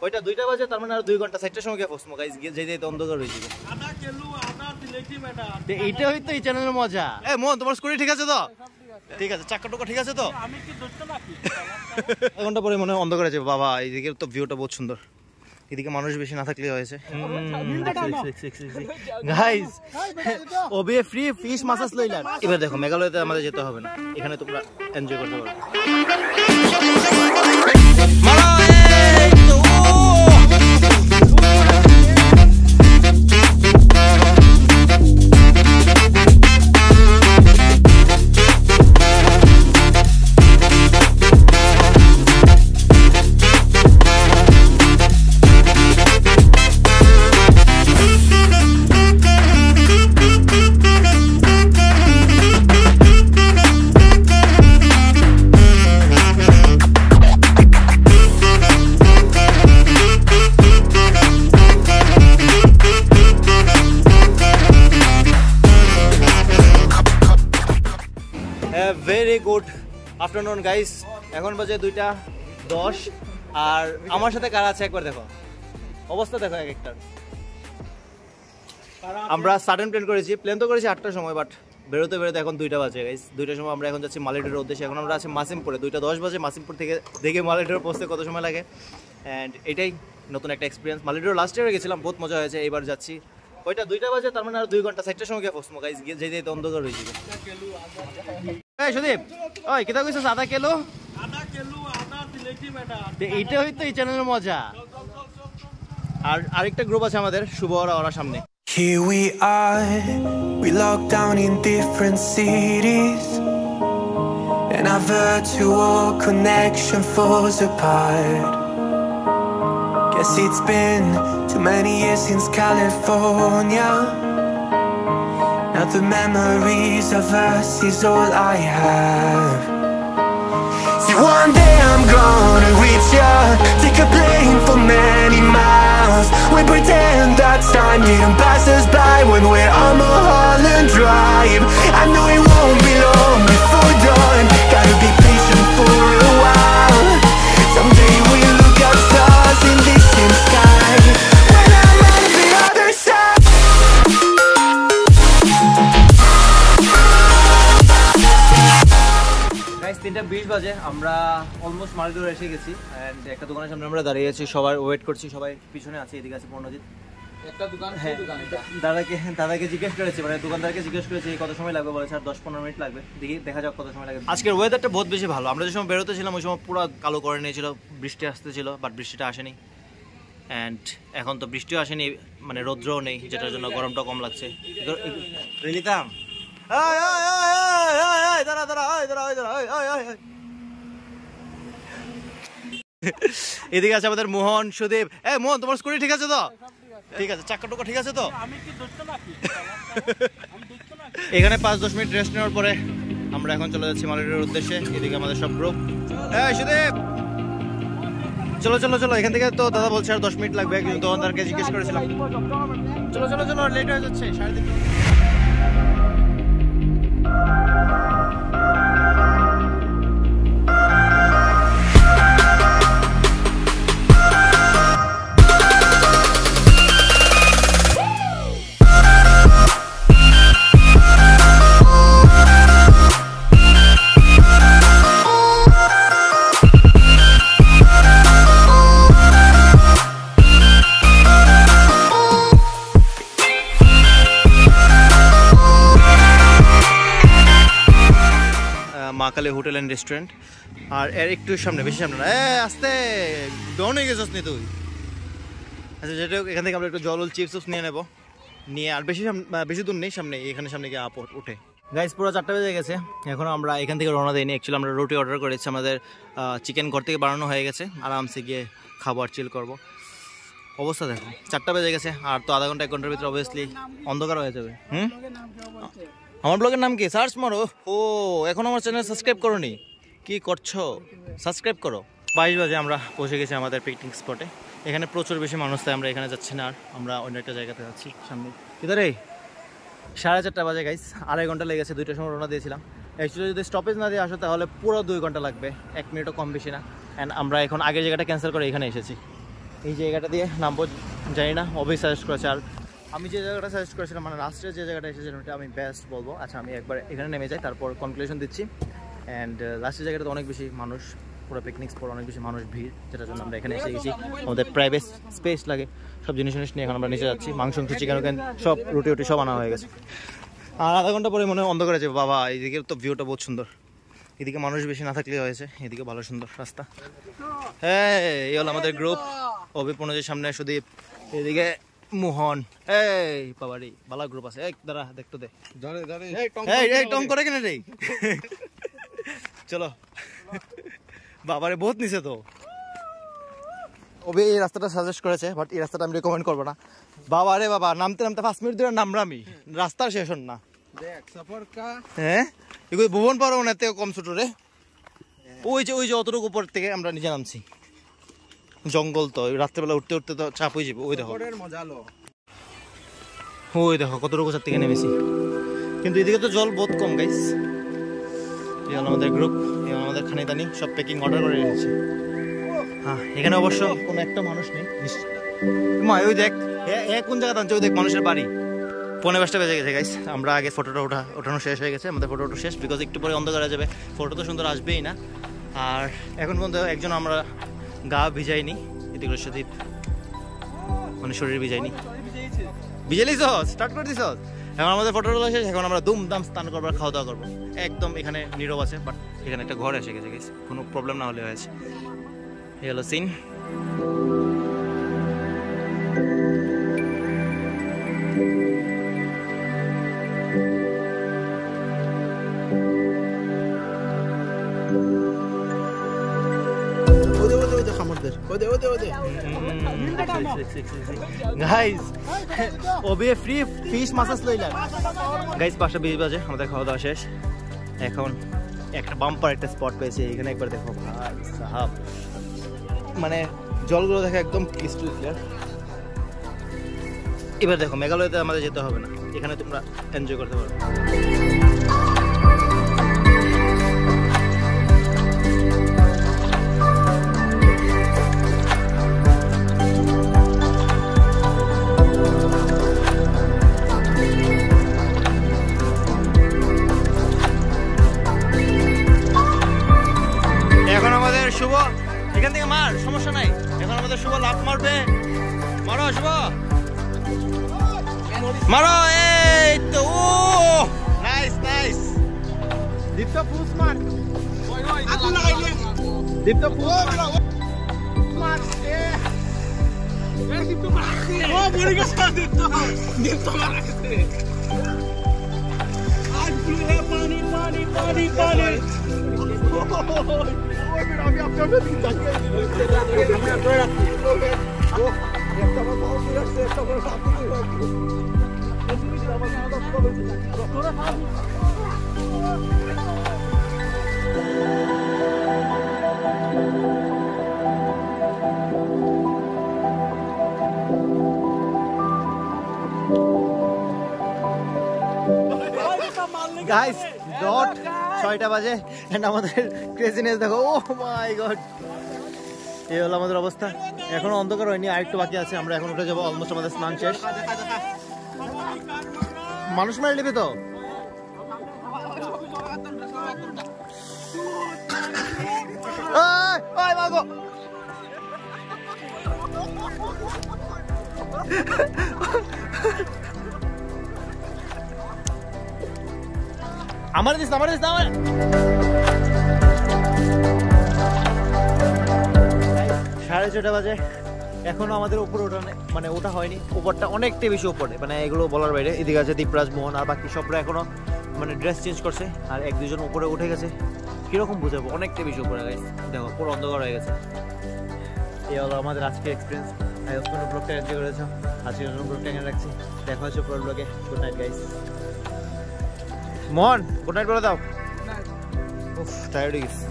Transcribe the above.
ওইটা 2টা বাজে, তার মানে আর 2 ঘন্টা 4টার সময় গিয়ে পৌঁছবো গাইস, যেতে অন্ধকার হয়ে যাবে। এইটা হইতো এই চ্যানেলের মজা। মোহন, তোমার স্কুটি ঠিক আছে তো? ঠিক আছে, চাকা টোকা ঠিক আছে তো? এক ঘন্টা পরে মনে হয় অন্ধকার আছে। বাবা, এইদিকে তো ভিউটা বহুত সুন্দর, এদিকে মানুষ বেশি না থাকলে হয়েছে। গাইস, ওবে ফ্রি ফিশ মাসাজ লইলাম। এবার দেখো, মেঘালয়তে আমাদের যেতে হবে না, এখানে তোমরা এনজয় করতে পারবে। ভেরি গুড আফটারনুন গাইস, এখন বাজে 2:10 আর আমার সাথে কারা আছে একবার দেখো, অবস্থা দেখো এক একটা। আমরা সাডেন প্ল্যান করেছি, প্ল্যান তো করেছি 8টার সময়, বাট বেরোতে বেরোতে এখন 2টা বাজে গাইস। 2টার সময় আমরা এখন যাচ্ছি মালেটোর উদ্দেশ্যে। এখন আমরা আছি মাসিমপুরে, 2:10 বাজে। মাসিমপুর থেকে দেখে মালেটোর পৌঁছতে কত সময় লাগে, অ্যান্ড এটাই নতুন একটা এক্সপিরিয়েন্স। মালেটোর লাস্ট ইয়ারে গেছিলাম, বহুত মজা হয়েছে। এইবার যাচ্ছি, ওইটা 2টা বাজে, তার মানে আর 2 ঘন্টা 4টার সময় গিয়ে পৌঁছবো গাইস, যেতে অন্ধকার হয়ে যাবে। এই সুদীপ, ওই কিতা কইছস? আধা কিলো এইটা হইতো এই চ্যানেলের মজা। আর আরেকটা গ্রুপ আছে আমাদের, শুভ ওরা সামনে। Here we are, we locked down in different cities, and our virtual connection falls apart. Guess it's been too many years since California. Now the memories of us is all I have. See, one day I'm gonna reach ya, take a plane for many miles. We pretend that time didn't pass us by when we're on Mulholland Drive. I know it won't be long before dawn, gotta be patient for a while. Someday we'll look at stars in this same sky, when I'm on the other side. Guys, 3:20 বাজে, আমরা almost মালদোর এসে গেছি। And একটা দোকানের সামনে আমরা দাঁড়িয়ে আছি, সবাই ওয়েট করছি, সবাই পিছনে আছে। এদিকে আছে পর্ণজিৎ, একটা দোকান। দাদাকে জিজ্ঞেস করেছি, মানে দোকানদারকে জিজ্ঞেস করেছি কত সময় লাগবে, বলেছে আর 10-15 মিনিট লাগবে। দেখি, দেখা যাক কত সময় লাগে। আজকের ওয়েদারটা বহুত বেশি ভালো। আমরা যে সময় বেরোতেছিলাম ওই সময় পুরো কালো করে নিয়েছিল, বৃষ্টি আসতেছিল, বাট বৃষ্টিটা আসেনি। অ্যান্ড এখন তো বৃষ্টিও আসেনি, মানে রৌদ্রও নেই, যেটার জন্য গরমটা কম লাগছে। রিলিতাম, এদিকে আছে আমাদের মোহন, সুদীপ। মোহন, তোমার স্কুটি ঠিক আছে তো? ঠিক আছে, চাকা টোকা ঠিক আছে তো? এখানে 5-10 মিনিট রেস্ট নেওয়ার পরে আমরা এখন চলে যাচ্ছি মালেটোর উদ্দেশ্যে। এদিকে আমাদের সব গ্রুপ। সুদীপ, চলো চলো চলো, এখান থেকে তো দাদা বলছে আর 10 মিনিট লাগবে, কিন্তু দোকানদারকে জিজ্ঞেস করেছিলাম। চলো চলো চলো, লেট হয়ে যাচ্ছে, 3:30। মাকালে হোটেল অ্যান্ড রেস্টুরেন্ট। আর এর একটু সামনে, বেশি সামনে না, আসতে ডনে গেছিস নি তুই? আচ্ছা, যেটা এখান থেকে আমরা একটু জল চিপস নিয়ে নেবো, নিয়ে আর বেশি দূর নেই, সামনে, এখানে সামনে গিয়ে উঠে। গাইস, পুরো 4টা বেজে গেছে, এখন আমরা এখান থেকে রওনা দিইনি। অ্যাকচুয়ালি আমরা রুটি অর্ডার করেছি, আমাদের চিকেন ঘর থেকে বানানো হয়ে গেছে, আরামসে গিয়ে খাবো আর চিল করবো। অবস্থা দেখো, 4টা বেজে গেছে, আর তো আধা ঘন্টা 1 ঘন্টার ভিতরে অবভিয়াসলি অন্ধকার হয়ে যাবে। আমার ব্লগের নাম কি? সার্চ মারো। ও, এখন আমার চ্যানেল সাবস্ক্রাইব করো নি, কি করছো? সাবস্ক্রাইব করো। 22 বাজে আমরা পৌঁছে গেছি আমাদের পিকনিক স্পটে। এখানে প্রচুর বেশি মানুষ, তাই আমরা এখানে যাচ্ছি না, আর আমরা অন্য একটা জায়গাতে যাচ্ছি সামনে। কিদারে 4:30 বাজে গাইস, 2.5 ঘন্টা লেগেছে। 2টার সময় রওনা দিয়েছিলাম। অ্যাকচুয়ালি যদি স্টপেজ না দিয়ে আসো তাহলে পুরো 2 ঘন্টা লাগবে, 1 মিনিটও কম বেশি না। অ্যান্ড আমরা এখন আগের জায়গাটা ক্যান্সেল করে এখানে এসেছি। এই জায়গাটা দিয়ে নামবো জানি না, অবশ্যই সাজেস্ট করেছে। আর আমি যে জায়গাটা সাজেস্ট করেছিলাম মানে লাস্টে যে জায়গাটা এসেছিলাম ওটা আমি বেস্ট বলবো। আচ্ছা আমি একবার এখানে নেমে যাই, তারপর কনক্লুশন দিচ্ছি। অ্যান্ড লাস্টের জায়গাটাতে অনেক বেশি মানুষ, পুরো পিকনিক স্পট, অনেক বেশি মানুষ ভিড়, যেটার জন্য আমরা এখানে এসে গেছি। আমাদের প্রাইভেট স্পেস লাগে, সব জিনিস নিয়ে এখন আমরা নিচে যাচ্ছি। মাংস চিকেন সব রুটি সব আনা হয়ে গেছে। আর আধা ঘন্টা পরে মনে হয় অন্ধকার আছে। বাবা এইদিকে তো ভিউটা বহুত সুন্দর, এদিকে মানুষ বেশি না থাকলে হয়েছে, এদিকে ভালো সুন্দর রাস্তা। হ্যাঁ এই হলো আমাদের গ্রুপ, অভিপনজের সামনে সুদীপ, এদিকে মোহন। এই বাবারি ভালো গ্রুপ আছে। এক দাঁড়া দেখতো দে, এই টং করে কিনা রে। চলো বাবারে বহুত নিচে তো। ওবে এই রাস্তাটা সাজেস্ট করেছে, বাট এই রাস্তাটা আমি রেকমেন্ড করবো না। বাবা রে বাবা, নামতে 5 মিনিট ধরে নামরামি, রাস্তার শেষ হন না। হ্যাঁ এগুলো ভুবন পারবো না, এতে কম ছোট রে। ওই যে অতটুকু উপর থেকে আমরা নিচে নামছি, জঙ্গল তো, রাত্রেবেলা উঠতে উঠতে তো চাপ হয়ে যাবে। ওই দেখো কতটুকু চার থেকে নেমেছি, কিন্তু এদিকে তো জল বহুত কম গাইস। এই হলো আমাদের গ্রুপ, এই হলো আমাদের খানিদানি, সব প্যাকিং অর্ডার করে রেখেছি। হ্যাঁ এখানে অবশ্য কোনো একটা মানুষ নেই। ওই দেখ কোন জায়গা টানছে, ওই দেখ মানুষের বাড়ি। 5:45 বেজে গেছে গাইস, আমরা আগে ফটোটা ওঠানো শেষ হয়ে গেছে। আমাদের ফটোটা শেষ, বিকজ একটু পরে অন্ধকার হয়ে যাবে, ফটো তো সুন্দর আসবেই না। আর এখন পর্যন্ত একজন আমরা গা ভিজাইনি, এদিকে সুদীপ মানে শরীর ভিজাইনি। ভিজাইলিস স্টার্ট করে দিস। এখন আমাদের ফটোটা শেষ, এখন আমরা দুমদাম স্নান করবো, খাওয়া দাওয়া করবো। একদম এখানে নীরব আছে, বাট এখানে একটা ঘর এসে গেছে গাইস, কোনো প্রবলেম না হলে হয়েছে। এই হলো সিন। গাইস ওবে ফ্রি ফিশ মাসাজ লইলাম গাইস। 5:20 বাজে, আমাদের খাওয়া দাওয়া শেষ। এখন একটা বাম্পার একটা স্পট পেয়েছি এখানে, একবার দেখো ভাই সাহাব, মানে জলগুলো দেখো একদম ক্রিস্টাল ক্লিয়ার। এবার দেখো মেঘালয়তে আমাদের যেতে হবে না, এখানে তোমরা এনজয় করতে পারো। এখন আমাদের শুভ এখান থেকে মার, সমস্যা নাই। এখন আমাদের শুভ লাফ মারবে, মারো শুভ, মারো। এই তো নাইস নাইস। দীপ্ত পুশ মার, দীপ্ত পুশ মার। দীপ্ত মার, ও মরে গেছে দীপ্ত, দীপ্ত মারছে। আজ পুরো পানি পানি পানি পানি। আমি আপনাদের জানিয়ে দিই, আমরা ধরে রাখছি। ও একটা বল দিয়ে আসছে, একটা বল আপনি রাখছি। এদিকে আমার আদা সব তোরা ভাব। গাইস ডট 6টা বাজে, এন্ড আমাদের ক্রেজিনেস দেখো। ও মাই গড, এই হলো আমাদের অবস্থা। এখনো অন্ধকার হয়নি, আরেকটু বাকি আছে। আমরা এখন উঠে যাবো, অলমোস্ট আমাদের স্নান শেষ। মানুষ মারি নেবে তো। আমার দিস আমার দিস আমার। 6:30 বাজে, এখনো আমাদের উপরে ওঠা মানে ওঠা হয়নি। উপরটা অনেকটাই বেশি উপরে, মানে এগুলো বলার বাইরে। এদিকে আছে দীপরাজ, মোহন আর বাকি সবরা এখনো মানে ড্রেস চেঞ্জ করছে, আর 1-2 জন উপরে উঠে গেছে। কিরকম বুঝাবো, অনেকটাই বেশি উপরে গেছে। দেখো পুরো অন্ধকার হয়ে গেছে। এই হলো আমাদের আজকের এক্সপিরিয়েন্স। আই হোপ তোমরা ব্লগটা এনজয় করেছো। আজকের জন্য ব্লগটা এখানে রাখছি, দেখা হচ্ছে পরের ব্লগে। Good night guys. Mohan good night বলে দাও। উফ টায়ার্ড হয়ে গেছি।